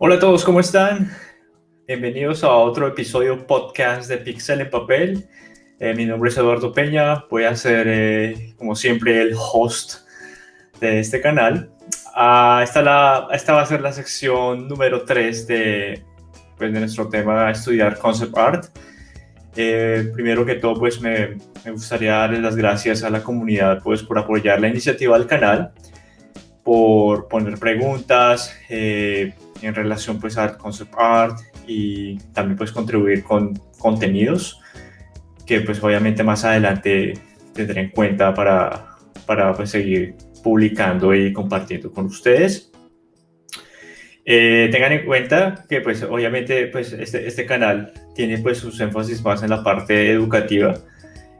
Hola a todos, ¿cómo están? Bienvenidos a otro episodio podcast de Pixel en Papel. Mi nombre es Eduardo Peña, voy a ser, como siempre, el host de este canal. Esta va a ser la sección número 3 de nuestro tema, estudiar Concept Art. Primero que todo, pues me gustaría darles las gracias a la comunidad pues, por apoyar la iniciativa del canal, por poner preguntas en relación pues al concept art y también pues contribuir con contenidos que pues obviamente más adelante tendré en cuenta para pues seguir publicando y compartiendo con ustedes. Tengan en cuenta que pues obviamente pues este canal tiene pues sus énfasis más en la parte educativa.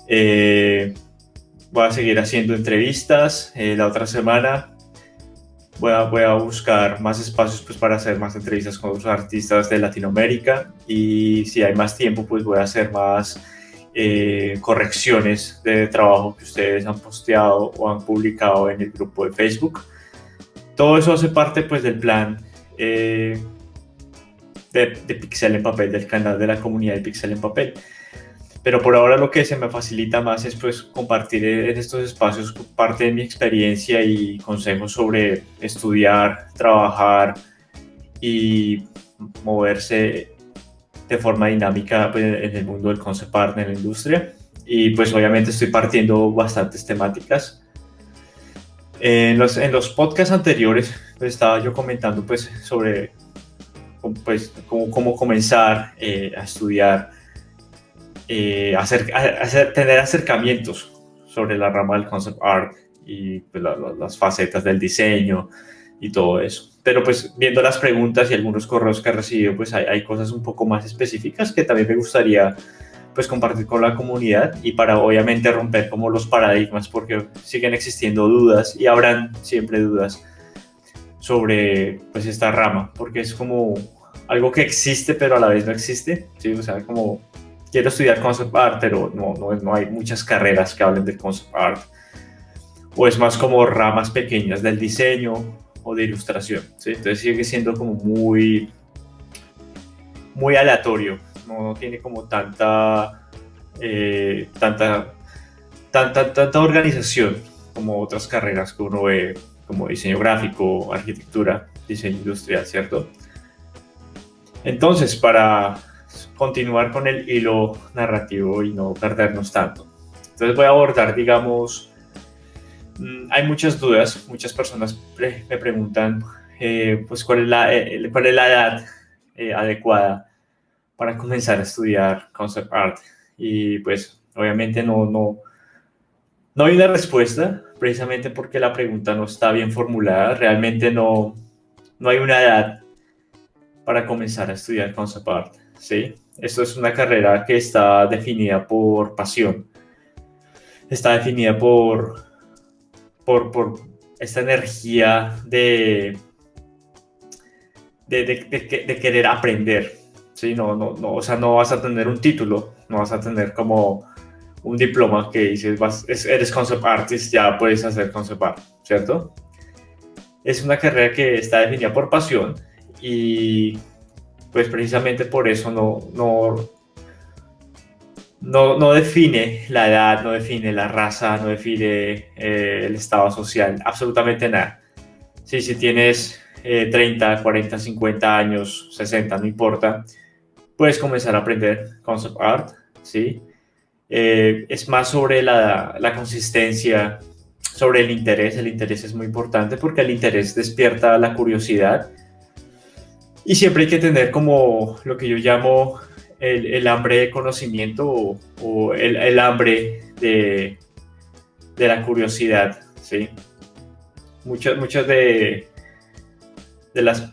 Voy a seguir haciendo entrevistas la otra semana. Voy a buscar más espacios pues, para hacer más entrevistas con otros artistas de Latinoamérica, y si hay más tiempo pues voy a hacer más correcciones de trabajo que ustedes han posteado o han publicado en el grupo de Facebook. Todo eso hace parte pues del plan de Pixel en Papel, del canal de la comunidad de Pixel en Papel. Pero por ahora lo que se me facilita más es pues compartir en estos espacios parte de mi experiencia y consejos sobre estudiar, trabajar y moverse de forma dinámica pues, en el mundo del concept art, en la industria. Y pues obviamente estoy partiendo bastantes temáticas. En los podcasts anteriores pues, estaba yo comentando pues sobre pues, cómo comenzar a estudiar, tener acercamientos sobre la rama del concept art y pues, las facetas del diseño y todo eso. Pero pues viendo las preguntas y algunos correos que he recibido, pues hay cosas un poco más específicas que también me gustaría pues compartir con la comunidad, y para obviamente romper como los paradigmas, porque siguen existiendo dudas y habrán siempre dudas sobre pues esta rama, porque es como algo que existe pero a la vez no existe, ¿sí? O sea, como quiero estudiar concept art, pero no hay muchas carreras que hablen de concept art, o es más como ramas pequeñas del diseño o de ilustración, ¿sí? Entonces sigue siendo como muy aleatorio, no tiene como tanta organización como otras carreras que uno ve, como diseño gráfico, arquitectura, diseño industrial, ¿cierto? Entonces, para continuar con el hilo narrativo y no perdernos tanto, entonces voy a abordar, digamos, hay muchas dudas, muchas personas me preguntan pues cuál es la edad adecuada para comenzar a estudiar concept art, y pues obviamente no hay una respuesta, precisamente porque la pregunta no está bien formulada. Realmente no hay una edad para comenzar a estudiar concept art, ¿sí? Esto es una carrera que está definida por pasión, está definida por esta energía de querer aprender, ¿sí? O sea, no vas a tener un título, no vas a tener como un diploma que dices, eres concept artist, ya puedes hacer concept art, ¿cierto? Es una carrera que está definida por pasión, y pues precisamente por eso no define la edad, no define la raza, no define el estado social, absolutamente nada. Sí, si tienes 30, 40, 50 años, 60, no importa, puedes comenzar a aprender concept art, ¿sí? Es más sobre la consistencia, sobre el interés. El interés es muy importante porque el interés despierta la curiosidad, y siempre hay que tener como lo que yo llamo el hambre de conocimiento, o el hambre de la curiosidad, ¿sí? Muchas de las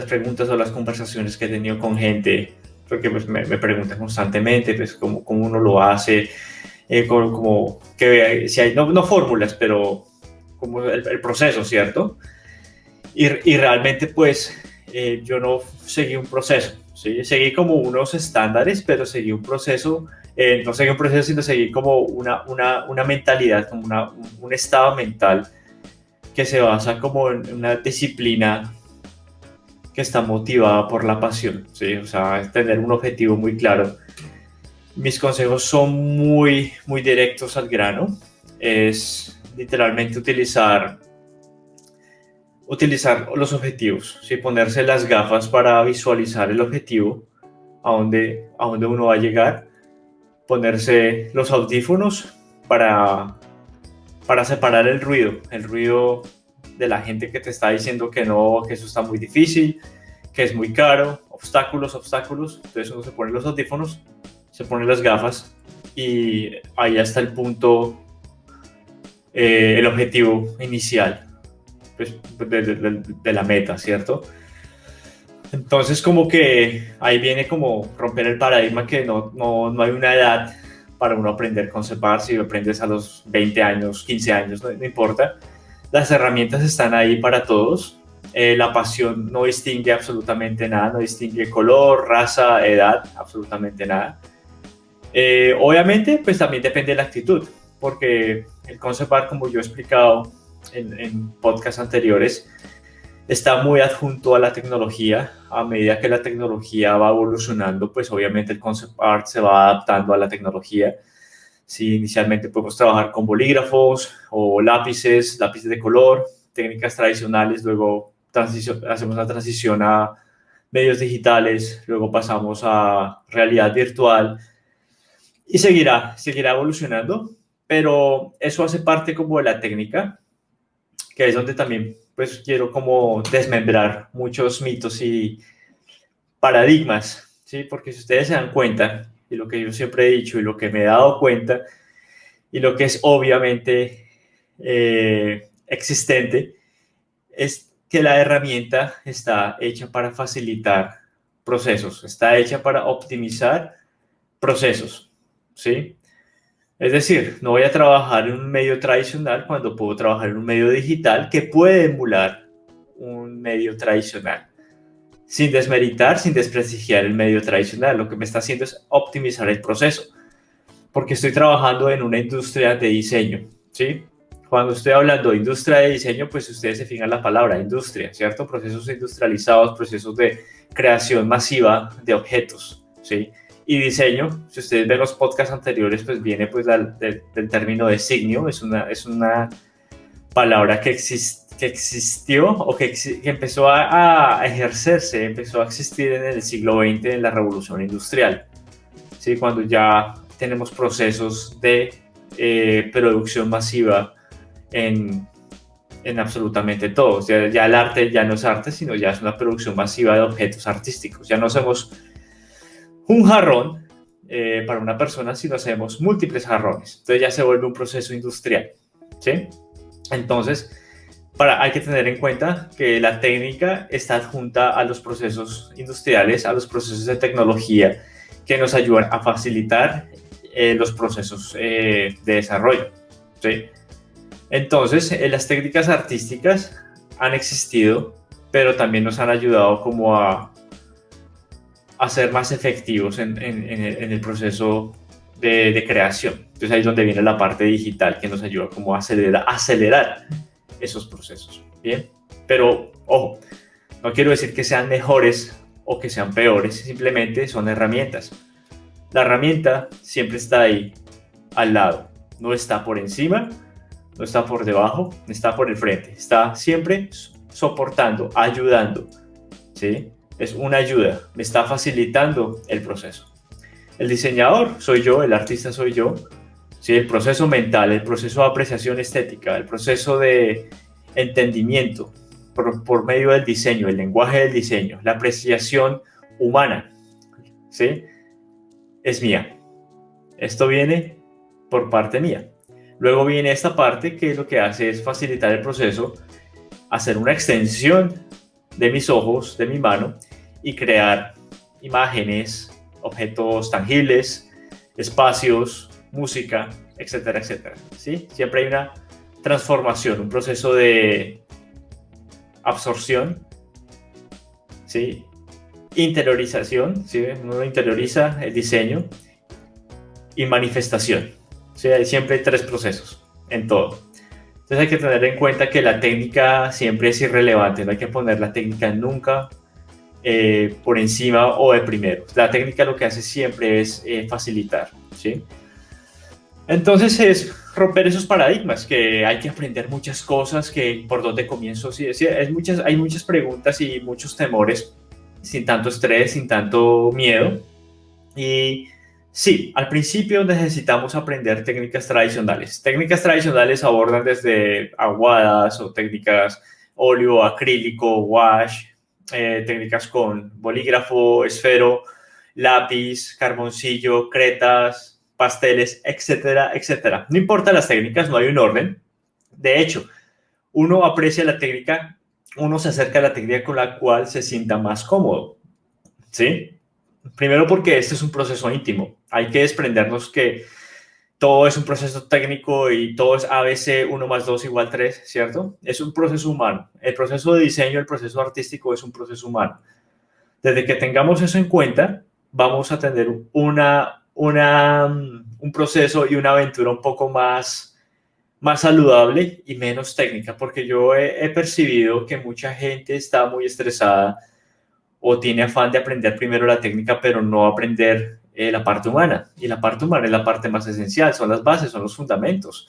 preguntas o las conversaciones que he tenido con gente, porque pues me preguntan constantemente pues cómo uno lo hace, como que si hay, no fórmulas, pero como el proceso, ¿cierto? Y realmente pues yo no seguí un proceso, ¿sí? Seguí como unos estándares, pero seguí un proceso, no seguí un proceso, sino seguí como una mentalidad, como un estado mental que se basa como en una disciplina que está motivada por la pasión, ¿sí? O sea, es tener un objetivo muy claro. Mis consejos son muy, muy directos al grano. Es literalmente utilizar los objetivos, ¿sí? Ponerse las gafas para visualizar el objetivo, a dónde uno va a llegar, ponerse los audífonos para separar el ruido de la gente que te está diciendo que no, que eso está muy difícil, que es muy caro, obstáculos, obstáculos. Entonces uno se pone los audífonos, se pone las gafas y ahí está el punto, el objetivo inicial, pues, de la meta, ¿cierto? Entonces como que ahí viene como romper el paradigma que no hay una edad para uno aprender con CEPAR. Si aprendes a los 20 años, 15 años, no importa. Las herramientas están ahí para todos. La pasión no distingue absolutamente nada, no distingue color, raza, edad, absolutamente nada. Obviamente, pues también depende de la actitud, porque el Concept Art, como yo he explicado en podcasts anteriores, está muy adjunto a la tecnología. A medida que la tecnología va evolucionando, pues obviamente el concept art se va adaptando a la tecnología. Si inicialmente podemos trabajar con bolígrafos o lápices de color, técnicas tradicionales, luego hacemos la transición a medios digitales, luego pasamos a realidad virtual y seguirá evolucionando, pero eso hace parte como de la técnica, que es donde también pues quiero como desmembrar muchos mitos y paradigmas, ¿sí? Porque si ustedes se dan cuenta, y lo que yo siempre he dicho y lo que me he dado cuenta, y lo que es obviamente existente, es que la herramienta está hecha para facilitar procesos, está hecha para optimizar procesos, ¿sí? Es decir, no voy a trabajar en un medio tradicional cuando puedo trabajar en un medio digital que puede emular un medio tradicional. Sin desmeritar, sin desprestigiar el medio tradicional. Lo que me está haciendo es optimizar el proceso, porque estoy trabajando en una industria de diseño, ¿sí? Cuando estoy hablando de industria de diseño, pues ustedes se fijan la palabra industria, ¿cierto? Procesos industrializados, procesos de creación masiva de objetos, ¿sí? Y diseño, si ustedes ven los podcasts anteriores, pues viene pues del término designio. Es una palabra que existió o que empezó a ejercerse, empezó a existir en el siglo XX, en la revolución industrial, ¿sí? Cuando ya tenemos procesos de producción masiva en absolutamente todo. O sea, ya el arte ya no es arte, sino ya es una producción masiva de objetos artísticos. Ya no hacemos un jarrón para una persona, sino hacemos múltiples jarrones. Entonces ya se vuelve un proceso industrial, ¿sí? Entonces, hay que tener en cuenta que la técnica está adjunta a los procesos industriales, a los procesos de tecnología que nos ayudan a facilitar los procesos de desarrollo, ¿sí? Entonces, las técnicas artísticas han existido, pero también nos han ayudado como a ser más efectivos en el proceso de creación. Entonces ahí es donde viene la parte digital, que nos ayuda como a acelerar esos procesos, ¿bien? Pero, ojo, no quiero decir que sean mejores o que sean peores, simplemente son herramientas. La herramienta siempre está ahí, al lado, no está por encima, no está por debajo, no está por el frente, está siempre soportando, ayudando, ¿sí? Es una ayuda, me está facilitando el proceso. El diseñador soy yo, el artista soy yo, ¿sí? El proceso mental, el proceso de apreciación estética, el proceso de entendimiento por medio del diseño, el lenguaje del diseño, la apreciación humana, ¿sí? Es mía. Esto viene por parte mía. Luego viene esta parte que lo que hace es facilitar el proceso, hacer una extensión de mis ojos, de mi mano, y crear imágenes, objetos tangibles, espacios, música, etcétera, etcétera, ¿sí? Siempre hay una transformación, un proceso de absorción, ¿sí? Interiorización, ¿sí? Uno interioriza el diseño, y manifestación, ¿sí? Siempre hay tres procesos en todo. Entonces hay que tener en cuenta que la técnica siempre es irrelevante, no hay que poner la técnica nunca por encima o de primero. La técnica lo que hace siempre es facilitar, ¿sí? Entonces es romper esos paradigmas, que hay que aprender muchas cosas, que por dónde comienzo, sí, sí, hay muchas preguntas y muchos temores, sin tanto estrés, sin tanto miedo. Y sí, al principio necesitamos aprender técnicas tradicionales. Técnicas tradicionales abordan desde aguadas o técnicas óleo, acrílico, wash, técnicas con bolígrafo, esfero, lápiz, carboncillo, cretas, pasteles, etcétera, etcétera. No importa las técnicas, no hay un orden. De hecho, uno aprecia la técnica, uno se acerca a la técnica con la cual se sienta más cómodo, ¿sí? Primero porque este es un proceso íntimo. Hay que desprendernos que todo es un proceso técnico y todo es ABC 1 más 2 igual 3, ¿cierto? Es un proceso humano. El proceso de diseño, el proceso artístico es un proceso humano. Desde que tengamos eso en cuenta, vamos a tener un proceso y una aventura un poco más saludable y menos técnica, porque yo he percibido que mucha gente está muy estresada o tiene afán de aprender primero la técnica, pero no aprender la parte humana. Y la parte humana es la parte más esencial, son las bases, son los fundamentos.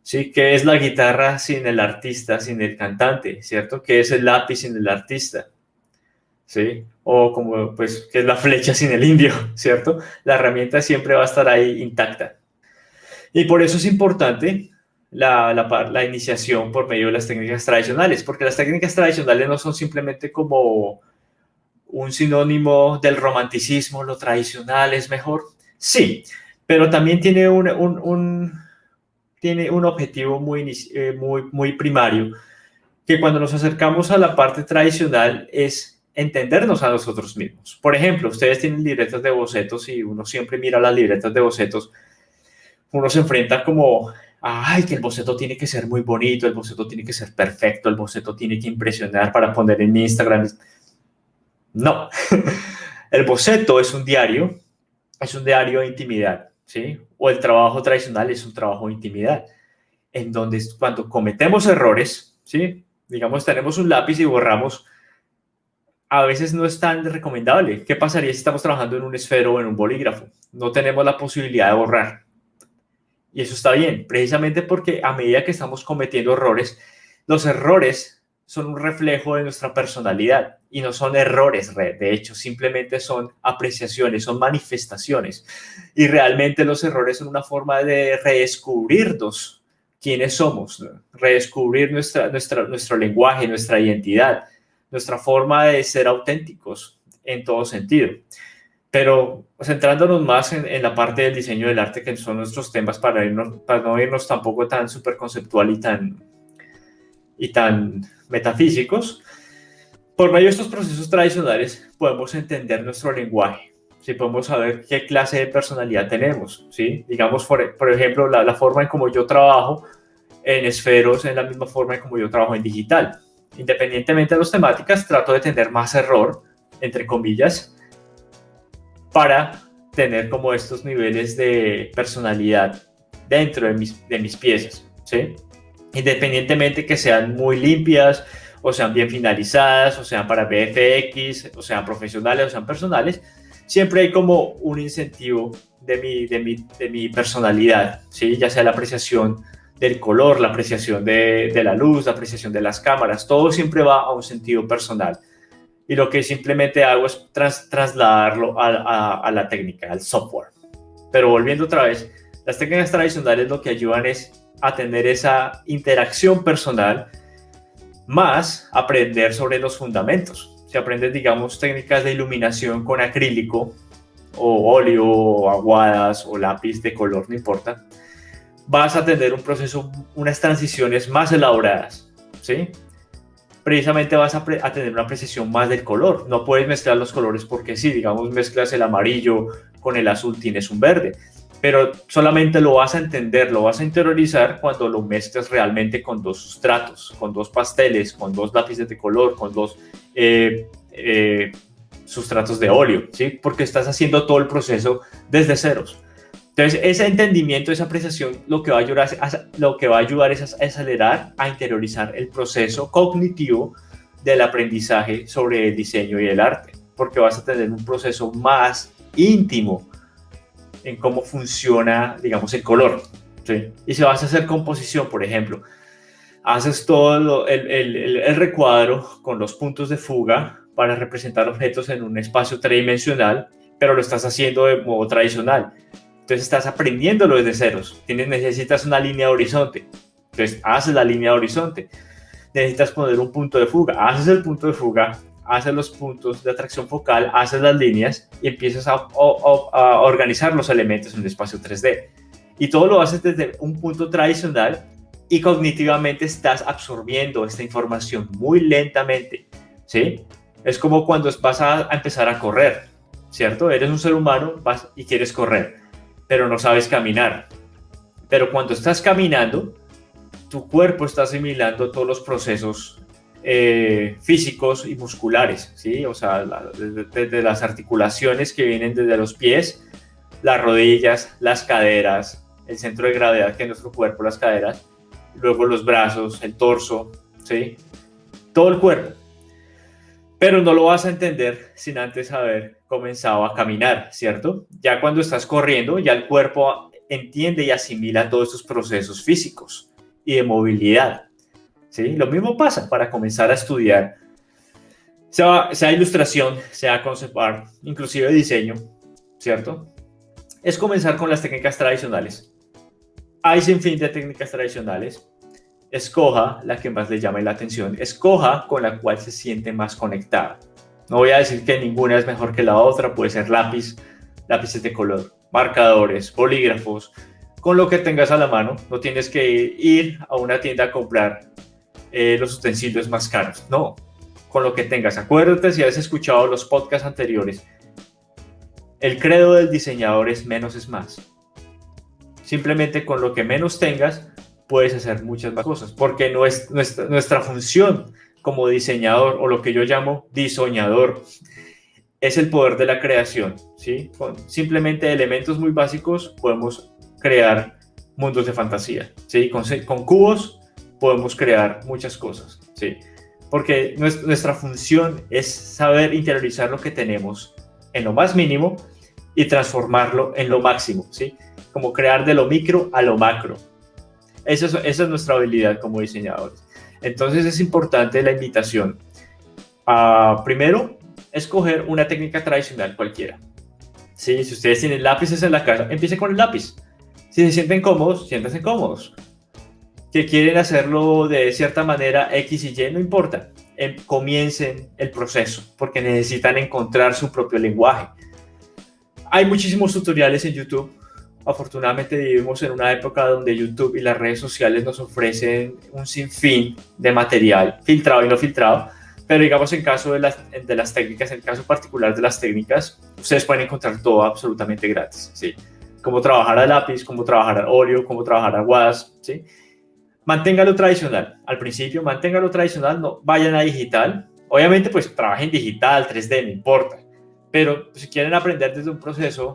¿Sí? ¿Qué es la guitarra sin el artista, sin el cantante? ¿Cierto? ¿Qué es el lápiz sin el artista? ¿Sí? O como, pues, ¿qué es la flecha sin el indio? ¿Cierto? La herramienta siempre va a estar ahí intacta. Y por eso es importante la iniciación por medio de las técnicas tradicionales, porque las técnicas tradicionales no son simplemente como un sinónimo del romanticismo, lo tradicional es mejor. Sí, pero también tiene un objetivo muy primario, que cuando nos acercamos a la parte tradicional es entendernos a nosotros mismos. Por ejemplo, ustedes tienen libretas de bocetos y uno siempre mira las libretas de bocetos, uno se enfrenta como, ay, que el boceto tiene que ser muy bonito, el boceto tiene que ser perfecto, el boceto tiene que impresionar para poner en Instagram. No, el boceto es un diario de intimidad, ¿sí? O el trabajo tradicional es un trabajo de intimidad, en donde cuando cometemos errores, ¿sí? Digamos, tenemos un lápiz y borramos, a veces no es tan recomendable. ¿Qué pasaría si estamos trabajando en un esfero o en un bolígrafo? No tenemos la posibilidad de borrar. Y eso está bien, precisamente porque a medida que estamos cometiendo errores, los errores son un reflejo de nuestra personalidad y no son errores, de hecho, simplemente son apreciaciones, son manifestaciones. Y realmente los errores son una forma de redescubrirnos quiénes somos, ¿no? Redescubrir nuestro lenguaje, nuestra identidad, nuestra forma de ser auténticos en todo sentido. Pero centrándonos más en la parte del diseño del arte, que son nuestros temas, para no irnos tampoco tan súper conceptual y tan metafísicos, por medio de estos procesos tradicionales podemos entender nuestro lenguaje, ¿sí? Podemos saber qué clase de personalidad tenemos, ¿sí? Digamos, por ejemplo, la forma en cómo yo trabajo en esferos es la misma forma en cómo yo trabajo en digital. Independientemente de las temáticas, trato de tener más error, entre comillas, para tener como estos niveles de personalidad dentro de mis piezas, ¿sí? Independientemente que sean muy limpias, o sean bien finalizadas, o sean para VFX, o sean profesionales, o sean personales, siempre hay como un incentivo de mi personalidad, ¿sí? Ya sea la apreciación del color, la apreciación de la luz, la apreciación de las cámaras, todo siempre va a un sentido personal. Y lo que simplemente hago es trasladarlo a la técnica, al software. Pero volviendo otra vez, las técnicas tradicionales lo que ayudan es a tener esa interacción personal, más aprender sobre los fundamentos. Si aprendes, digamos, técnicas de iluminación con acrílico, o óleo, o aguadas, o lápiz de color, no importa, vas a tener un proceso, unas transiciones más elaboradas, ¿sí? Precisamente vas a tener una precisión más del color. No puedes mezclar los colores porque sí, digamos, mezclas el amarillo con el azul, tienes un verde, pero solamente lo vas a entender, lo vas a interiorizar cuando lo mezclas realmente con dos sustratos, con dos pasteles, con dos lápices de color, con dos sustratos de óleo, ¿sí? Porque estás haciendo todo el proceso desde ceros. Entonces, ese entendimiento, esa apreciación, lo que va a ayudar es a acelerar, a interiorizar el proceso cognitivo del aprendizaje sobre el diseño y el arte, porque vas a tener un proceso más íntimo en cómo funciona, digamos, el color, ¿sí? Y si vas a hacer composición, por ejemplo, haces todo el recuadro con los puntos de fuga para representar objetos en un espacio tridimensional, pero lo estás haciendo de modo tradicional. Entonces estás aprendiéndolo desde ceros. Necesitas una línea de horizonte. Entonces haces la línea de horizonte. Necesitas poner un punto de fuga. Haces el punto de fuga, haces los puntos de atracción focal, haces las líneas y empiezas a organizar los elementos en el espacio 3D. Y todo lo haces desde un punto tradicional y cognitivamente estás absorbiendo esta información muy lentamente, ¿sí? Es como cuando vas a empezar a correr, ¿cierto? Eres un ser humano, vas y quieres correr, pero no sabes caminar. Pero cuando estás caminando, tu cuerpo está asimilando todos los procesos físicos y musculares, ¿sí? O sea, desde las articulaciones que vienen desde los pies, las rodillas, las caderas, el centro de gravedad que es nuestro cuerpo, las caderas, luego los brazos, el torso, ¿sí? Todo el cuerpo. Pero no lo vas a entender sin antes haber comenzado a caminar, ¿cierto? Ya cuando estás corriendo, ya el cuerpo entiende y asimila todos estos procesos físicos y de movilidad, ¿sí? Lo mismo pasa para comenzar a estudiar, sea ilustración, sea concept art, inclusive diseño, ¿cierto? Es comenzar con las técnicas tradicionales. Hay sin fin de técnicas tradicionales. Escoja la que más le llame la atención. Escoja con la cual se siente más conectada. No voy a decir que ninguna es mejor que la otra. Puede ser lápices de color, marcadores, bolígrafos, con lo que tengas a la mano. No tienes que ir a una tienda a comprar los utensilios más caros. No, con lo que tengas. Acuérdate, si has escuchado los podcasts anteriores, el credo del diseñador es menos es más. Simplemente con lo que menos tengas puedes hacer muchas más cosas, porque nuestra función como diseñador, o lo que yo llamo disoñador, es el poder de la creación, ¿sí? Con simplemente elementos muy básicos podemos crear mundos de fantasía, ¿sí? Con cubos podemos crear muchas cosas, ¿sí? Porque nuestra función es saber interiorizar lo que tenemos en lo más mínimo y transformarlo en lo máximo, ¿sí? Como crear de lo micro a lo macro. Esa es nuestra habilidad como diseñadores. Entonces es importante la invitación a, primero, escoger una técnica tradicional cualquiera. ¿Sí? Si ustedes tienen lápices en la casa, empiecen con el lápiz. Si se sienten cómodos, siéntanse cómodos. Que quieren hacerlo de cierta manera X y Y, no importa. Comiencen el proceso porque necesitan encontrar su propio lenguaje. Hay muchísimos tutoriales en YouTube. Afortunadamente vivimos en una época donde YouTube y las redes sociales nos ofrecen un sinfín de material, filtrado y no filtrado, pero digamos en caso de las técnicas, en el caso particular de las técnicas, ustedes pueden encontrar todo absolutamente gratis, ¿sí? Cómo trabajar a lápiz, cómo trabajar a óleo, cómo trabajar a guas, ¿sí? Manténgalo tradicional, al principio manténgalo tradicional, no vayan a digital, obviamente pues trabajen digital, 3D, no importa, pero si quieren aprender desde un proceso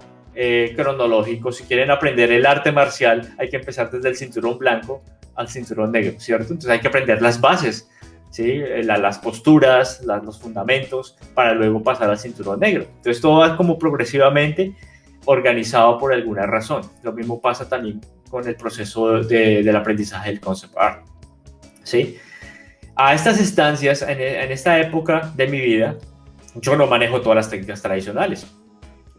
cronológico, si quieren aprender el arte marcial, hay que empezar desde el cinturón blanco al cinturón negro, ¿cierto? Entonces hay que aprender las bases, ¿sí? Las posturas, los fundamentos, para luego pasar al cinturón negro. Entonces todo va como progresivamente organizado por alguna razón. Lo mismo pasa también con el proceso del aprendizaje del concept art, ¿sí? A estas instancias, en esta época de mi vida, yo no manejo todas las técnicas tradicionales,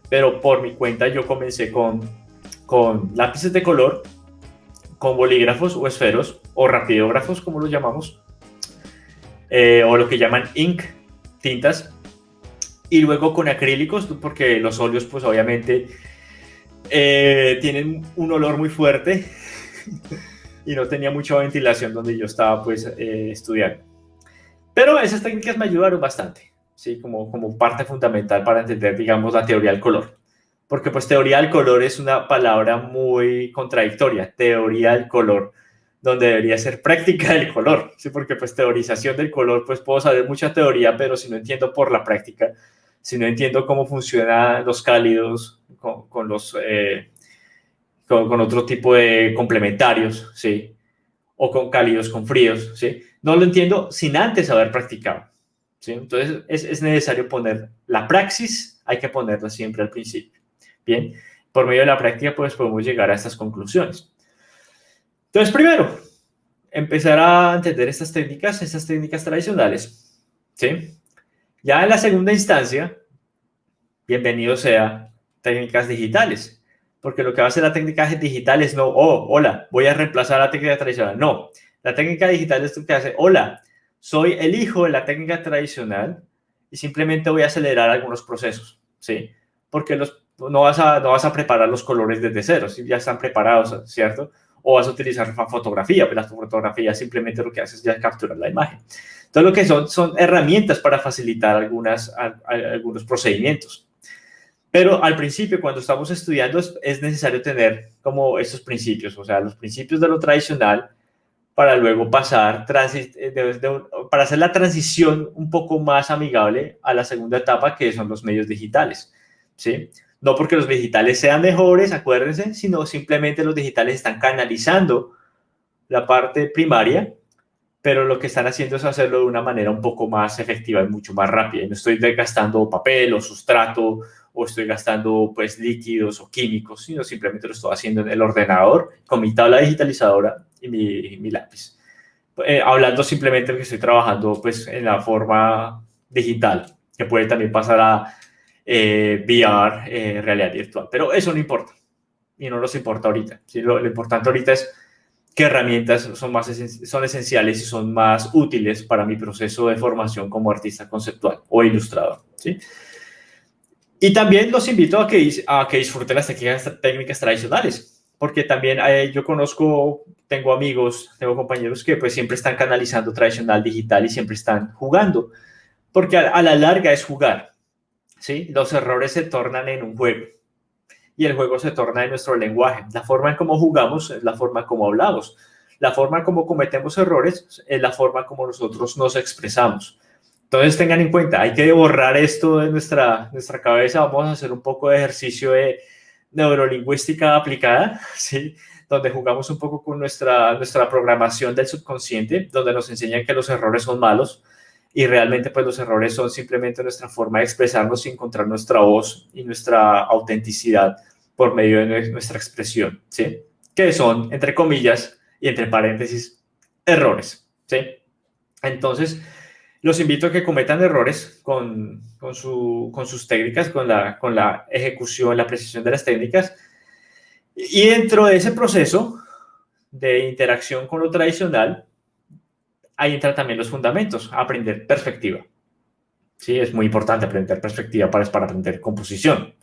pero por mi cuenta yo comencé con lápices de color, con bolígrafos o esferos, o rapidógrafos como los llamamos, o lo que llaman ink, tintas, y luego con acrílicos, porque los óleos pues obviamente tienen un olor muy fuerte y no tenía mucha ventilación donde yo estaba pues estudiando. Pero esas técnicas me ayudaron bastante, ¿sí? Como parte fundamental para entender, digamos, la teoría del color. Porque pues teoría del color es una palabra muy contradictoria, teoría del color, donde debería ser práctica del color, ¿sí? Porque pues teorización del color, pues puedo saber mucha teoría, pero si no entiendo por la práctica, si no entiendo cómo funcionan los cálidos con otro tipo de complementarios, ¿sí? O con cálidos, con fríos, ¿sí? No lo entiendo sin antes haber practicado. ¿sí? Entonces es necesario poner la praxis, hay que ponerla siempre al principio. Bien, por medio de la práctica pues podemos llegar a estas conclusiones. Entonces, primero, empezar a entender estas técnicas tradicionales, ¿sí? Ya en la segunda instancia, bienvenido sea técnicas digitales, porque lo que va a hacer la técnica digital es no, oh, hola, voy a reemplazar la técnica tradicional. No, la técnica digital es lo que hace, hola, soy el hijo de la técnica tradicional y simplemente voy a acelerar algunos procesos, ¿sí? Porque no vas a preparar los colores desde cero, si ya están preparados, ¿cierto? O vas a utilizar fotografía, pero la fotografía simplemente lo que hace es ya capturar la imagen. Entonces, lo que son herramientas para facilitar algunos procedimientos. Pero al principio, cuando estamos estudiando, es necesario tener como estos principios, o sea, los principios de lo tradicional, para luego pasar, para hacer la transición un poco más amigable a la segunda etapa, que son los medios digitales, ¿sí? No porque los digitales sean mejores, acuérdense, sino simplemente los digitales están canalizando la parte primaria, pero lo que están haciendo es hacerlo de una manera un poco más efectiva y mucho más rápida. No estoy gastando papel o sustrato o estoy gastando pues líquidos o químicos, sino simplemente lo estoy haciendo en el ordenador con mi tabla digitalizadora y mi lápiz. Hablando simplemente de que estoy trabajando pues en la forma digital, que puede también pasar a VR, realidad virtual, pero eso no importa y no nos importa ahorita. ¿Sí? Lo importante ahorita es qué herramientas son esenciales y son más útiles para mi proceso de formación como artista conceptual o ilustrador, ¿sí? Y también los invito a que disfruten las técnicas tradicionales, porque también yo tengo amigos, tengo compañeros que pues siempre están canalizando tradicional digital y siempre están jugando, porque a la larga es jugar, ¿sí? Los errores se tornan en un juego y el juego se torna en nuestro lenguaje. La forma en cómo jugamos es la forma en cómo hablamos. La forma en cómo cometemos errores es la forma como nosotros nos expresamos. Entonces tengan en cuenta, hay que borrar esto de nuestra cabeza. Vamos a hacer un poco de ejercicio de neurolingüística aplicada, ¿sí? Donde jugamos un poco con nuestra programación del subconsciente, donde nos enseñan que los errores son malos y realmente pues los errores son simplemente nuestra forma de expresarnos y encontrar nuestra voz y nuestra autenticidad por medio de nuestra expresión, ¿sí? Que son, entre comillas y entre paréntesis, errores, ¿sí? Entonces, los invito a que cometan errores con sus técnicas, con la ejecución, la precisión de las técnicas. Y dentro de ese proceso de interacción con lo tradicional, ahí entran también los fundamentos, aprender perspectiva. Sí, es muy importante aprender perspectiva para aprender composición,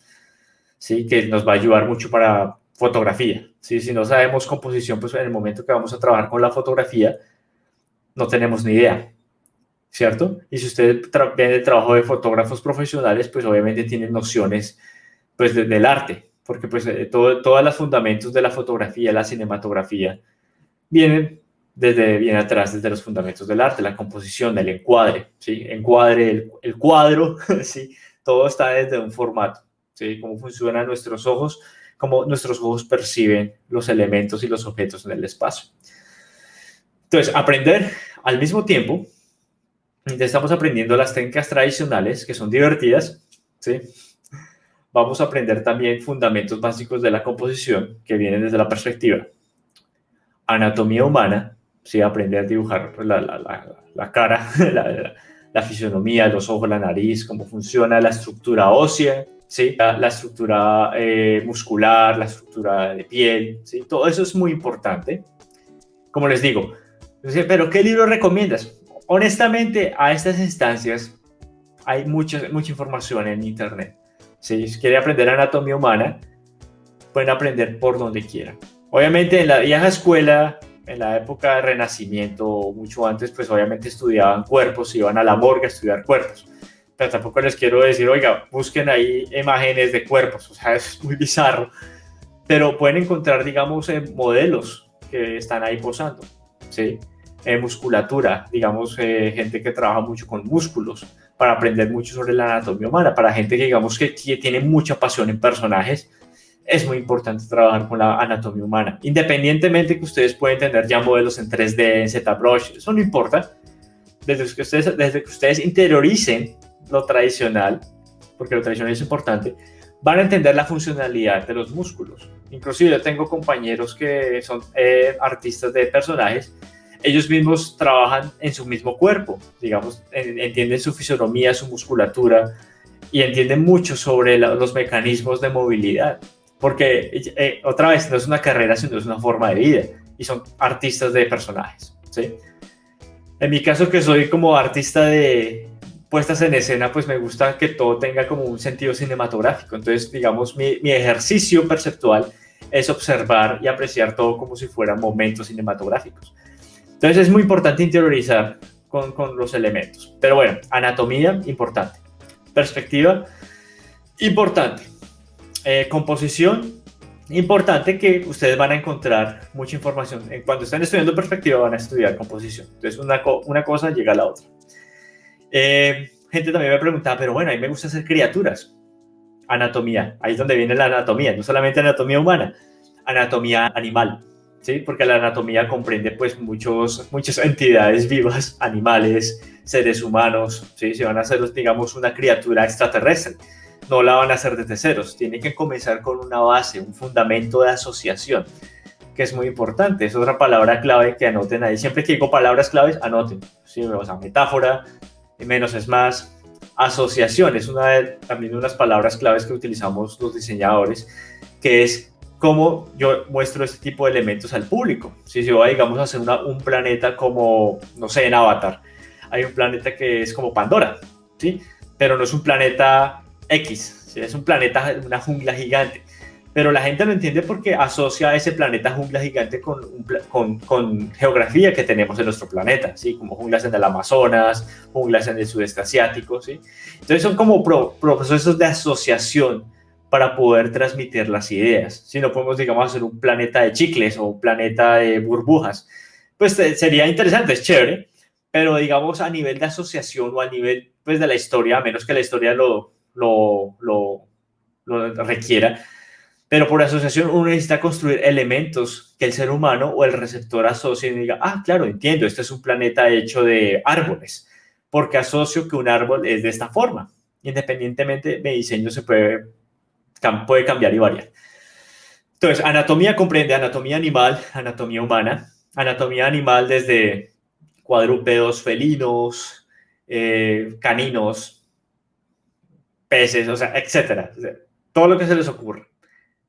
¿sí? Que nos va a ayudar mucho para fotografía. ¿Sí? Si no sabemos composición, pues en el momento que vamos a trabajar con la fotografía, no tenemos ni idea, ¿cierto? Y si usted viene del trabajo de fotógrafos profesionales, pues obviamente tienen nociones pues, del arte, porque pues todos los fundamentos de la fotografía, la cinematografía, vienen desde bien atrás, desde los fundamentos del arte, la composición, el encuadre, ¿sí? Encuadre, el cuadro, ¿sí? Todo está desde un formato, ¿sí? Cómo funcionan nuestros ojos, cómo nuestros ojos perciben los elementos y los objetos en el espacio. Entonces, aprender al mismo tiempo, estamos aprendiendo las técnicas tradicionales, que son divertidas, ¿sí? Vamos a aprender también fundamentos básicos de la composición, que vienen desde la perspectiva. Anatomía humana, ¿sí? Aprender a dibujar pues, la cara, la fisionomía, los ojos, la nariz, cómo funciona la estructura ósea, ¿sí? La estructura muscular, la estructura de piel, ¿sí? Todo eso es muy importante. Como les digo, ¿pero qué libro recomiendas? Honestamente, a estas instancias hay mucha información en internet. ¿Sí? Si quieren aprender anatomía humana, pueden aprender por donde quieran. Obviamente en la vieja escuela, en la época del Renacimiento o mucho antes, pues obviamente estudiaban cuerpos, iban a la morgue a estudiar cuerpos. Pero tampoco les quiero decir, oiga, busquen ahí imágenes de cuerpos, o sea, es muy bizarro. Pero pueden encontrar, digamos, modelos que están ahí posando, ¿sí? Musculatura, digamos, gente que trabaja mucho con músculos para aprender mucho sobre la anatomía humana, para gente que, digamos, que tiene mucha pasión en personajes. Es muy importante trabajar con la anatomía humana, independientemente que ustedes pueden tener ya modelos en 3D, en ZBrush, eso no importa, desde que ustedes interioricen lo tradicional, porque lo tradicional es importante, van a entender la funcionalidad de los músculos. Inclusive yo tengo compañeros que son artistas de personajes, ellos mismos trabajan en su mismo cuerpo, digamos, entienden su fisonomía, su musculatura, y entienden mucho sobre los mecanismos de movilidad, porque otra vez no es una carrera, sino es una forma de vida, y son artistas de personajes, ¿sí? En mi caso, que soy como artista de puestas en escena, pues me gusta que todo tenga como un sentido cinematográfico. Entonces, digamos, mi ejercicio perceptual es observar y apreciar todo como si fueran momentos cinematográficos. Entonces, es muy importante interiorizar con los elementos. Pero bueno, anatomía, importante. Perspectiva, importante. Composición, importante, que ustedes van a encontrar mucha información. Cuando están estudiando perspectiva, van a estudiar composición. Entonces, una cosa llega a la otra. Gente también me preguntaba, pero bueno, a mí me gusta hacer criaturas. Anatomía, ahí es donde viene la anatomía, no solamente anatomía humana, anatomía animal, ¿sí? Porque la anatomía comprende pues muchas entidades vivas, animales, seres humanos, ¿sí? Si van a hacer, digamos, una criatura extraterrestre, no la van a hacer desde ceros, tienen que comenzar con una base, un fundamento de asociación, que es muy importante. Es otra palabra clave que anoten ahí. Siempre que digo palabras claves, anoten, ¿sí? O sea, metáfora, menos es más. Asociación es también unas palabras claves que utilizamos los diseñadores, que es cómo yo muestro este tipo de elementos al público. Si yo, digamos, a hacer un planeta como, no sé, en Avatar, hay un planeta que es como Pandora, ¿sí? Pero no es un planeta X, ¿sí? Es un planeta, una jungla gigante. Pero la gente lo entiende porque asocia ese planeta jungla gigante con geografía que tenemos en nuestro planeta, ¿sí? Como junglas en el Amazonas, junglas en el sudeste asiático, ¿sí? Entonces son como procesos de asociación para poder transmitir las ideas. Si no podemos, digamos, hacer un planeta de chicles o un planeta de burbujas, pues sería interesante, es chévere, pero digamos a nivel de asociación o a nivel pues de la historia, a menos que la historia lo requiera, pero por asociación uno necesita construir elementos que el ser humano o el receptor asocie y diga, ah, claro, entiendo, este es un planeta hecho de árboles, porque asocio que un árbol es de esta forma. Independientemente, mi diseño puede cambiar y variar. Entonces, anatomía comprende anatomía animal, anatomía humana. Anatomía animal desde cuadrúpedos, felinos, caninos, peces, o sea, etcétera. O sea, todo lo que se les ocurra.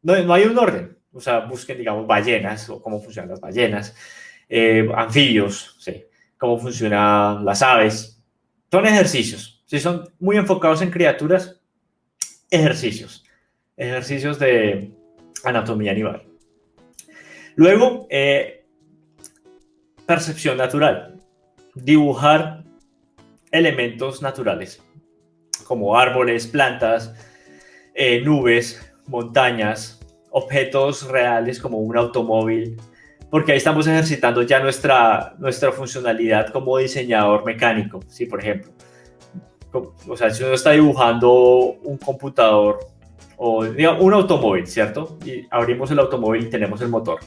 No hay un orden. O sea, busquen, digamos, ballenas o cómo funcionan las ballenas, anfibios, sí, cómo funcionan las aves. Son ejercicios. Si son muy enfocados en criaturas, ejercicios. Ejercicios de anatomía animal. Luego, percepción natural. Dibujar elementos naturales, como árboles, plantas, nubes, montañas, objetos reales como un automóvil, porque ahí estamos ejercitando ya nuestra funcionalidad como diseñador mecánico, ¿sí? Por ejemplo, o sea, si uno está dibujando un computador o digamos, un automóvil, ¿cierto? Y abrimos el automóvil y tenemos el motor.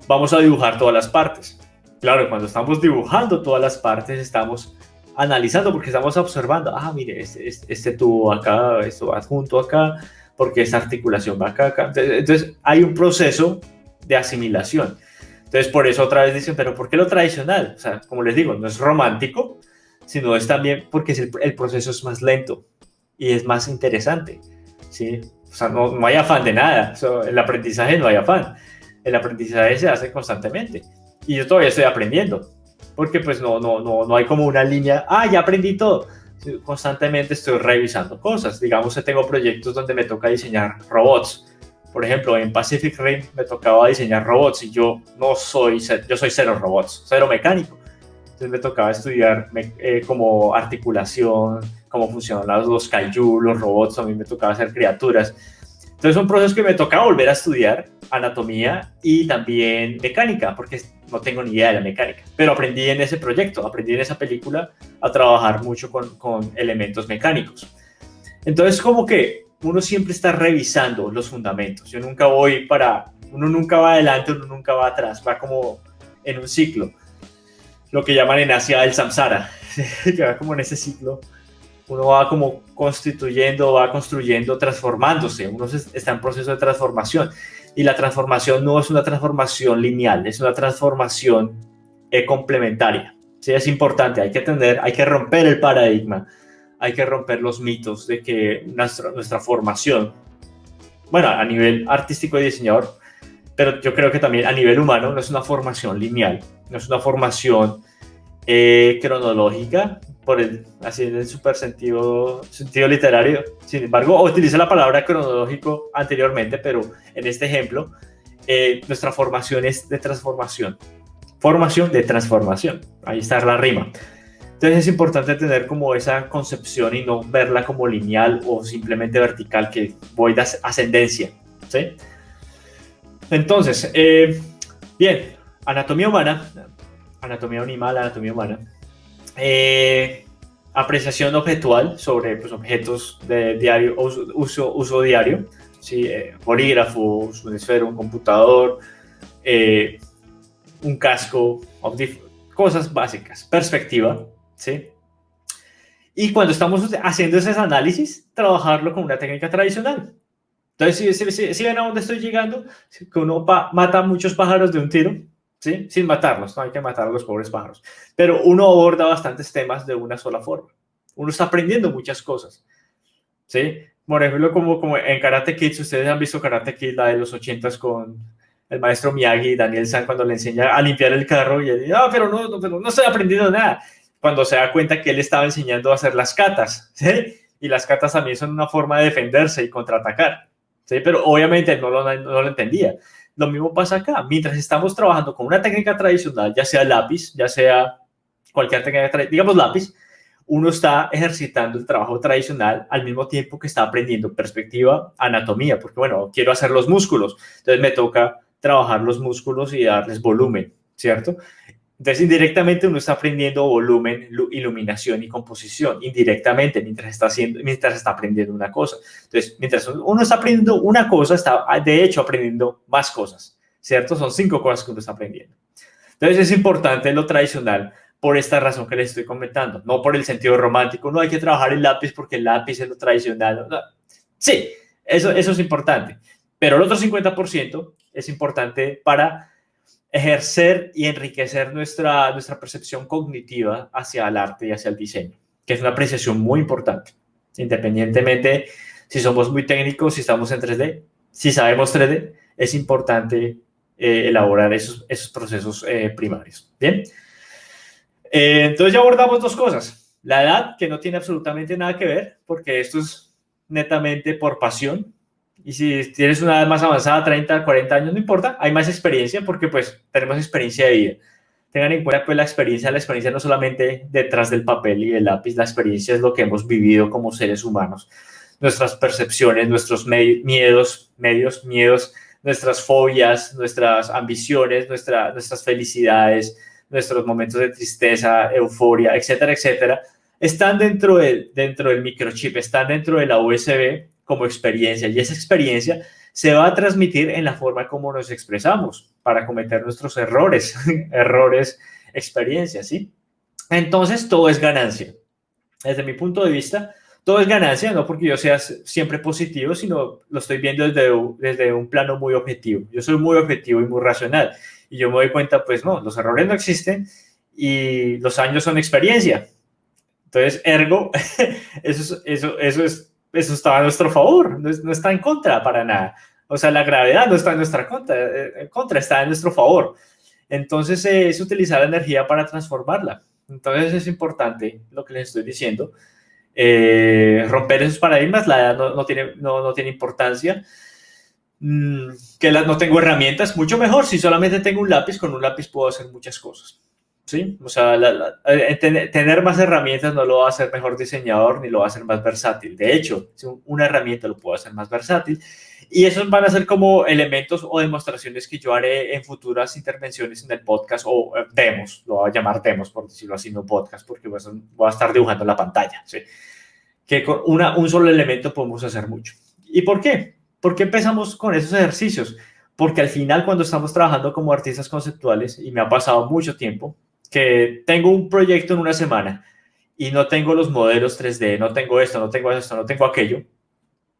Vamos a dibujar todas las partes. Claro, cuando estamos dibujando todas las partes, estamos analizando porque estamos observando, ah, mire, este tubo acá, esto va junto acá, porque esta articulación va acá. Entonces, hay un proceso de asimilación. Entonces, por eso otra vez dicen, pero ¿por qué lo tradicional? O sea, como les digo, no es romántico, sino es también porque el proceso es más lento y es más interesante, ¿sí? O sea, no hay afán de nada. O sea, el aprendizaje no hay afán. El aprendizaje se hace constantemente. Y yo todavía estoy aprendiendo, porque pues no hay como una línea, ya aprendí todo. Constantemente estoy revisando cosas. Digamos que tengo proyectos donde me toca diseñar robots. Por ejemplo, en Pacific Rim me tocaba diseñar robots y yo soy cero robots, cero mecánico. Entonces me tocaba estudiar como articulación, cómo funcionan los kaiju, los robots, a mí me tocaba hacer criaturas. Entonces son procesos que me toca volver a estudiar, anatomía y también mecánica, porque no tengo ni idea de la mecánica. Pero aprendí en ese proyecto, aprendí en esa película a trabajar mucho con elementos mecánicos. Entonces como que uno siempre está revisando los fundamentos. Uno nunca va adelante, uno nunca va atrás, va como en un ciclo. lo que llaman en Asia el samsara, que va como en ese ciclo. Uno va como constituyendo, va construyendo, transformándose. Uno está en proceso de transformación. Y la transformación no es una transformación lineal, es una transformación complementaria. Sí, es importante, hay que romper el paradigma, hay que romper los mitos de que nuestra formación, bueno, a nivel artístico y diseñador, pero yo creo que también a nivel humano no es una formación lineal, no es una formación cronológica, así en el super sentido literario. Sin embargo, utilizo la palabra cronológico anteriormente, pero en este ejemplo, nuestra formación es de transformación. Formación de transformación. Ahí está la rima. Entonces es importante tener como esa concepción y no verla como lineal o simplemente vertical, que voy de ascendencia, ¿sí? Entonces, bien, anatomía humana, anatomía animal, anatomía humana. Apreciación objetual sobre pues, objetos de diario, uso diario, ¿sí? Bolígrafos, un esfero, un computador, un casco, cosas básicas, perspectiva, ¿sí? Y cuando estamos haciendo esos análisis, trabajarlo con una técnica tradicional. Entonces, si ven a dónde estoy llegando, que uno mata muchos pájaros de un tiro, ¿sí? Sin matarlos, no hay que matar a los pobres pájaros. Pero uno aborda bastantes temas de una sola forma. Uno está aprendiendo muchas cosas, ¿sí? Por ejemplo, como en Karate Kid, si ustedes han visto Karate Kid, la de los 80s con el maestro Miyagi y Daniel San, cuando le enseña a limpiar el carro y él dice, pero no estoy aprendiendo nada. Cuando se da cuenta que él estaba enseñando a hacer las katas, ¿sí? Y las katas también son una forma de defenderse y contraatacar, ¿sí? Pero obviamente no lo entendía. Lo mismo pasa acá. Mientras estamos trabajando con una técnica tradicional, ya sea lápiz, ya sea cualquier técnica, digamos lápiz, uno está ejercitando el trabajo tradicional al mismo tiempo que está aprendiendo perspectiva, anatomía, porque bueno, quiero hacer los músculos, entonces me toca trabajar los músculos y darles volumen, ¿cierto? Entonces, indirectamente uno está aprendiendo volumen, iluminación y composición, indirectamente, mientras está aprendiendo una cosa. Entonces, mientras uno está aprendiendo una cosa, está de hecho aprendiendo más cosas, ¿cierto? Son 5 cosas que uno está aprendiendo. Entonces, es importante lo tradicional por esta razón que les estoy comentando, no por el sentido romántico, no hay que trabajar el lápiz porque el lápiz es lo tradicional. No. Sí, eso es importante, pero el otro 50% es importante para ejercer y enriquecer nuestra percepción cognitiva hacia el arte y hacia el diseño, que es una apreciación muy importante, independientemente si somos muy técnicos, si estamos en 3D, si sabemos 3D, es importante elaborar esos procesos primarios. Bien, entonces ya abordamos 2 cosas. La edad, que no tiene absolutamente nada que ver, porque esto es netamente por pasión. Y si tienes una edad más avanzada, 30, 40 años, no importa, hay más experiencia porque pues tenemos experiencia de vida. Tengan en cuenta pues la experiencia no solamente detrás del papel y del lápiz, la experiencia es lo que hemos vivido como seres humanos. Nuestras percepciones, nuestros miedos, nuestras fobias, nuestras ambiciones, nuestras felicidades, nuestros momentos de tristeza, euforia, etcétera, etcétera, están dentro del microchip, están dentro de la USB como experiencia, y esa experiencia se va a transmitir en la forma como nos expresamos para cometer nuestros errores, experiencias, ¿sí? Entonces, todo es ganancia. Desde mi punto de vista, todo es ganancia, no porque yo sea siempre positivo, sino lo estoy viendo desde un plano muy objetivo. Yo soy muy objetivo y muy racional, y yo me doy cuenta, pues no, los errores no existen y los años son experiencia. Entonces, ergo, eso está a nuestro favor, no está en contra para nada. O sea, la gravedad no está en nuestra contra, está en nuestro favor. Entonces, es utilizar la energía para transformarla. Entonces, es importante lo que les estoy diciendo. Romper esos paradigmas, la edad no tiene importancia. Que no tengo herramientas, mucho mejor. Si solamente tengo un lápiz, con un lápiz puedo hacer muchas cosas. ¿Sí? O sea, tener más herramientas no lo va a hacer mejor diseñador ni lo va a hacer más versátil. De hecho, una herramienta lo puede hacer más versátil. Y esos van a ser como elementos o demostraciones que yo haré en futuras intervenciones en el podcast o demos, lo voy a llamar demos por decirlo así, no podcast, porque voy a estar dibujando en la pantalla. ¿Sí? Que con un solo elemento podemos hacer mucho. ¿Y por qué? ¿Por qué empezamos con esos ejercicios? Porque al final, cuando estamos trabajando como artistas conceptuales, y me ha pasado mucho tiempo, que tengo un proyecto en una semana y no tengo los modelos 3D, no tengo esto, no tengo esto, no tengo aquello,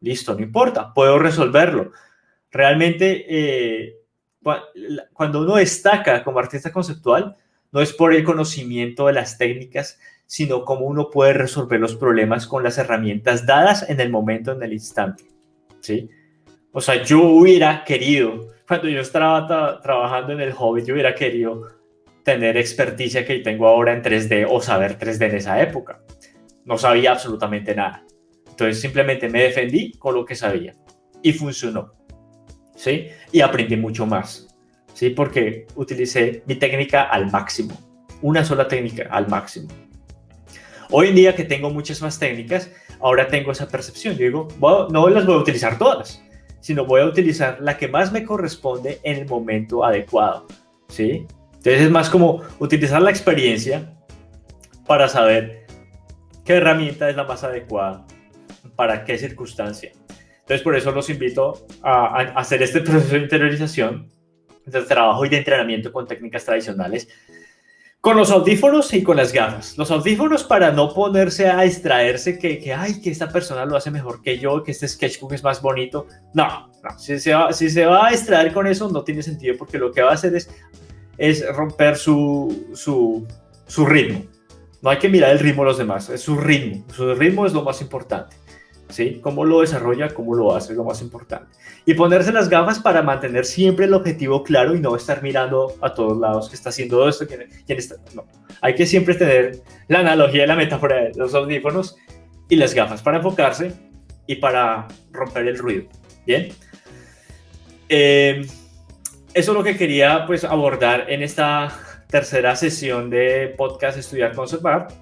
listo, no importa, puedo resolverlo. Realmente, cuando uno destaca como artista conceptual, no es por el conocimiento de las técnicas, sino cómo uno puede resolver los problemas con las herramientas dadas en el momento, en el instante, ¿sí? O sea, yo hubiera querido, cuando yo estaba trabajando en el hobby, yo hubiera querido tener experticia que tengo ahora en 3D o saber 3D en esa época. No sabía absolutamente nada. Entonces simplemente me defendí con lo que sabía y funcionó, ¿sí? Y aprendí mucho más, ¿sí? Porque utilicé mi técnica al máximo, una sola técnica al máximo. Hoy en día que tengo muchas más técnicas, ahora tengo esa percepción. Yo digo, bueno, no las voy a utilizar todas, sino voy a utilizar la que más me corresponde en el momento adecuado, ¿sí? Entonces es más como utilizar la experiencia para saber qué herramienta es la más adecuada para qué circunstancia. Entonces por eso los invito a hacer este proceso de interiorización, de trabajo y de entrenamiento con técnicas tradicionales, con los audífonos y con las gafas. Los audífonos para no ponerse a distraerse que esta persona lo hace mejor que yo, que este sketchbook es más bonito. No. Si se va a distraer con eso, no tiene sentido, porque lo que va a hacer es romper su ritmo. No hay que mirar el ritmo de los demás, es su ritmo. Su ritmo es lo más importante, ¿sí? Cómo lo desarrolla, cómo lo hace es lo más importante. Y ponerse las gafas para mantener siempre el objetivo claro y no estar mirando a todos lados que está haciendo esto, quién está. No. Hay que siempre tener la analogía y la metáfora de los audífonos y las gafas para enfocarse y para romper el ruido. Bien. Eso es lo que quería, pues, abordar en esta tercera sesión de podcast Estudiar Concept Art.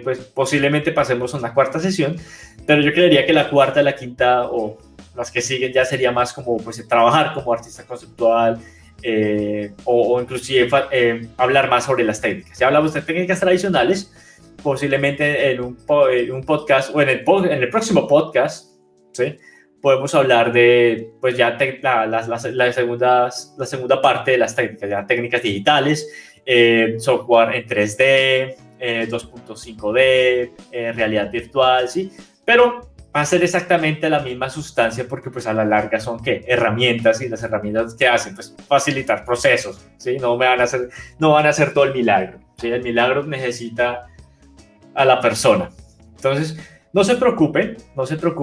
Pues posiblemente pasemos a una cuarta sesión, pero yo creería que la cuarta, la quinta o las que siguen ya sería más como, pues, trabajar como artista conceptual, o inclusive hablar más sobre las técnicas. Ya hablamos de técnicas tradicionales, posiblemente en un podcast o en el próximo podcast, ¿sí? Podemos hablar de, pues, ya la segunda parte de las técnicas, ya técnicas digitales, software en 3D, 2.5D, realidad virtual, ¿sí? Pero va a ser exactamente la misma sustancia, porque pues a la larga son, ¿qué? Herramientas, y las herramientas que hacen, pues, facilitar procesos, ¿sí? No van a hacer todo el milagro, ¿sí? El milagro necesita a la persona. Entonces, no se preocupen,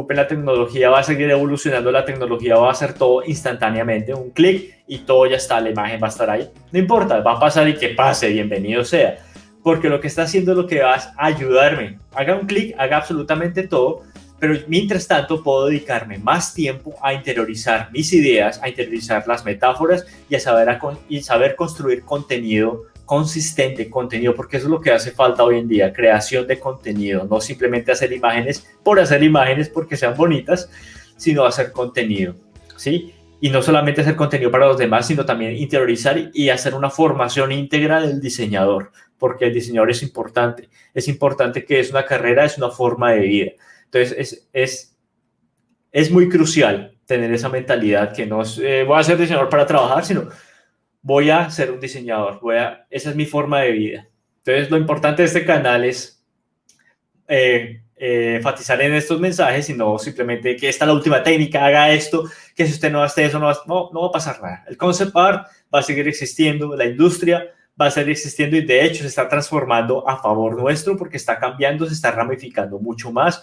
la tecnología va a seguir evolucionando, la tecnología va a hacer todo instantáneamente, un clic y todo ya está, la imagen va a estar ahí. No importa, va a pasar y que pase, bienvenido sea, porque lo que está haciendo es lo que va a ayudarme. Haga un clic, haga absolutamente todo, pero mientras tanto puedo dedicarme más tiempo a interiorizar mis ideas, a interiorizar las metáforas y a saber construir contenido consistente, contenido, porque eso es lo que hace falta hoy en día, creación de contenido, no simplemente hacer imágenes por hacer imágenes porque sean bonitas, sino hacer contenido, ¿sí? Y no solamente hacer contenido para los demás, sino también interiorizar y hacer una formación íntegra del diseñador, porque el diseñador es importante que es una carrera, es una forma de vida. Entonces es muy crucial tener esa mentalidad que no es, voy a ser diseñador para trabajar, sino voy a ser un diseñador, esa es mi forma de vida. Entonces lo importante de este canal es enfatizar en estos mensajes y no simplemente que esta es la última técnica, haga esto, que si usted no hace eso no va a pasar nada. El concept art va a seguir existiendo, la industria va a seguir existiendo y de hecho se está transformando a favor nuestro porque está cambiando, se está ramificando mucho más.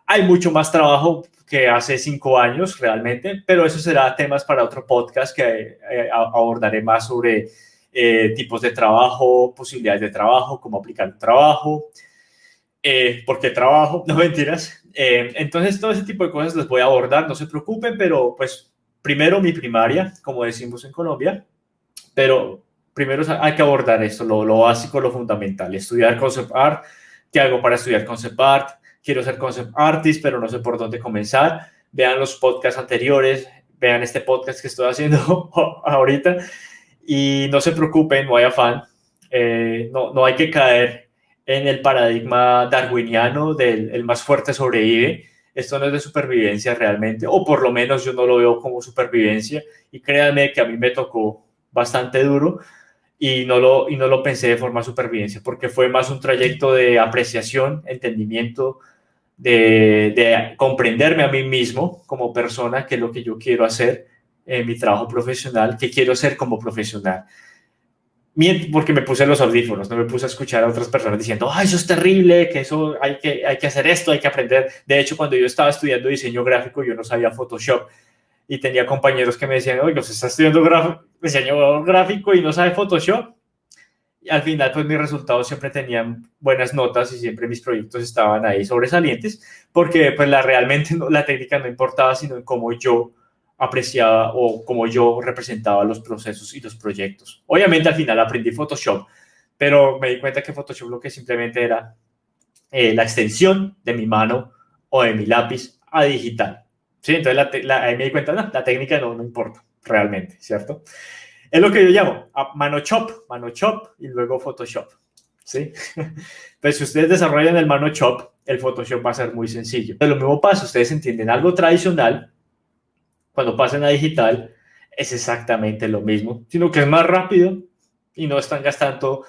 Hay mucho más trabajo que hace 5 años realmente, pero eso será temas para otro podcast que abordaré más sobre tipos de trabajo, posibilidades de trabajo, cómo aplicar el trabajo, por qué trabajo, no mentiras. Entonces todo ese tipo de cosas les voy a abordar, no se preocupen, pero pues primero mi primaria, como decimos en Colombia, pero primero hay que abordar esto, lo básico, lo fundamental, estudiar concept art, qué hago para estudiar concept art, quiero ser concept artist, pero no sé por dónde comenzar. Vean los podcasts anteriores, vean este podcast que estoy haciendo ahorita y no se preocupen, no hay afán. No hay que caer en el paradigma darwiniano del el más fuerte sobrevive. Esto no es de supervivencia realmente, o por lo menos yo no lo veo como supervivencia y créanme que a mí me tocó bastante duro. y no lo pensé de forma supervivencia, porque fue más un trayecto de apreciación, entendimiento, de comprenderme a mí mismo como persona, qué es lo que yo quiero hacer en mi trabajo profesional, qué quiero ser como profesional. Porque me puse los audífonos, no me puse a escuchar a otras personas diciendo, ay, eso es terrible, que eso hay que hacer esto, hay que aprender. De hecho, cuando yo estaba estudiando diseño gráfico, yo no sabía Photoshop y tenía compañeros que me decían, oye, usted está estudiando diseño gráfico y no sabe Photoshop. Y al final, pues mis resultados siempre tenían buenas notas y siempre mis proyectos estaban ahí sobresalientes, porque pues realmente la técnica no importaba, sino en cómo yo apreciaba o cómo yo representaba los procesos y los proyectos. Obviamente al final aprendí Photoshop, pero me di cuenta que Photoshop lo que simplemente era la extensión de mi mano o de mi lápiz a digital. ¿Sí? Entonces ahí me di cuenta, no, la técnica no importa realmente, ¿cierto? Es lo que yo llamo mano chop y luego Photoshop. ¿Sí? Pues si ustedes desarrollan el mano chop, el Photoshop va a ser muy sencillo. De lo mismo pasa, ustedes entienden algo tradicional, cuando pasen a digital, es exactamente lo mismo, sino que es más rápido y no están gastando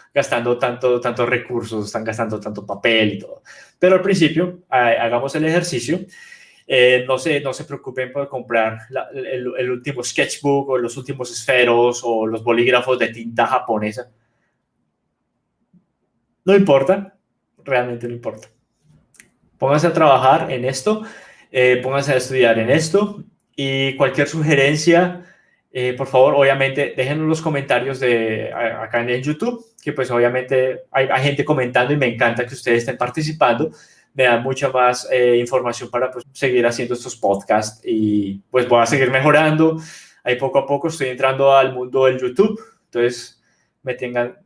tantos recursos, están gastando tanto papel y todo. Pero al principio, hagamos el ejercicio. No se preocupen por comprar el último sketchbook o los últimos esferos o los bolígrafos de tinta japonesa. No importa, realmente no importa. Pónganse a trabajar en esto, pónganse a estudiar en esto y cualquier sugerencia, por favor, obviamente, déjenlo en los comentarios acá en el YouTube, que pues obviamente hay gente comentando y me encanta que ustedes estén participando. Me da mucha más información para pues, seguir haciendo estos podcasts y pues voy a seguir mejorando. Ahí poco a poco estoy entrando al mundo del YouTube, entonces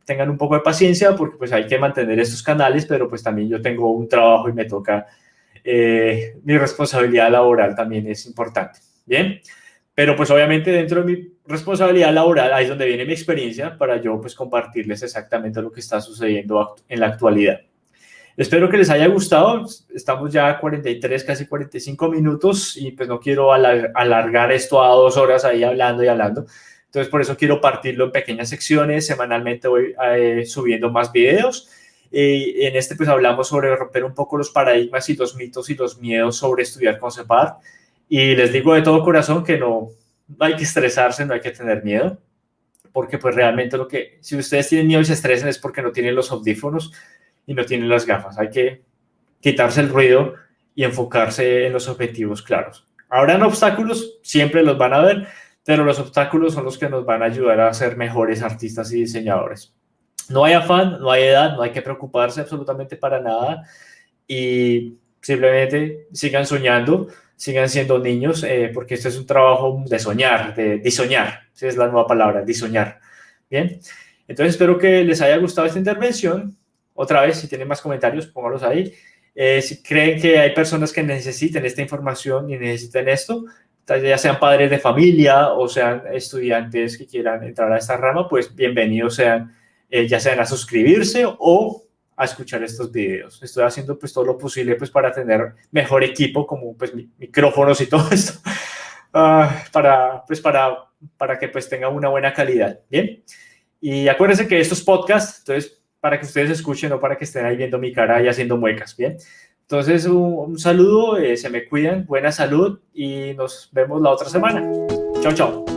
tengan un poco de paciencia porque pues hay que mantener estos canales, pero pues también yo tengo un trabajo y me toca, mi responsabilidad laboral también es importante, ¿bien? Pero pues obviamente dentro de mi responsabilidad laboral ahí es donde viene mi experiencia para yo pues compartirles exactamente lo que está sucediendo en la actualidad. Espero que les haya gustado. Estamos ya a 43, casi 45 minutos y pues no quiero alargar esto a 2 horas ahí hablando y hablando. Entonces por eso quiero partirlo en pequeñas secciones. Semanalmente voy subiendo más videos. En este pues hablamos sobre romper un poco los paradigmas y los mitos y los miedos sobre estudiar con CEPAR. Y les digo de todo corazón que no hay que estresarse, no hay que tener miedo. Porque pues realmente si ustedes tienen miedo y se estresan es porque no tienen los audífonos y no tienen las gafas. Hay que quitarse el ruido y enfocarse en los objetivos claros. Habrán obstáculos, siempre los van a ver, pero los obstáculos son los que nos van a ayudar a ser mejores artistas y diseñadores. No hay afán, no hay edad, no hay que preocuparse absolutamente para nada y simplemente sigan soñando, sigan siendo niños, porque este es un trabajo de soñar, de disoñar, esa es la nueva palabra, disoñar. Bien, entonces espero que les haya gustado esta intervención. Otra vez, si tienen más comentarios, póngalos ahí. Si creen que hay personas que necesiten esta información y necesiten esto, ya sean padres de familia o sean estudiantes que quieran entrar a esta rama, pues bienvenidos sean, ya sean a suscribirse o a escuchar estos videos. Estoy haciendo pues todo lo posible pues para tener mejor equipo, como pues micrófonos y todo esto, para que pues tenga una buena calidad. Bien, y acuérdense que estos podcasts, entonces, para que ustedes escuchen, no para que estén ahí viendo mi cara y haciendo muecas, ¿bien? Entonces, un saludo, se me cuidan, buena salud y nos vemos la otra semana. Chao, chao.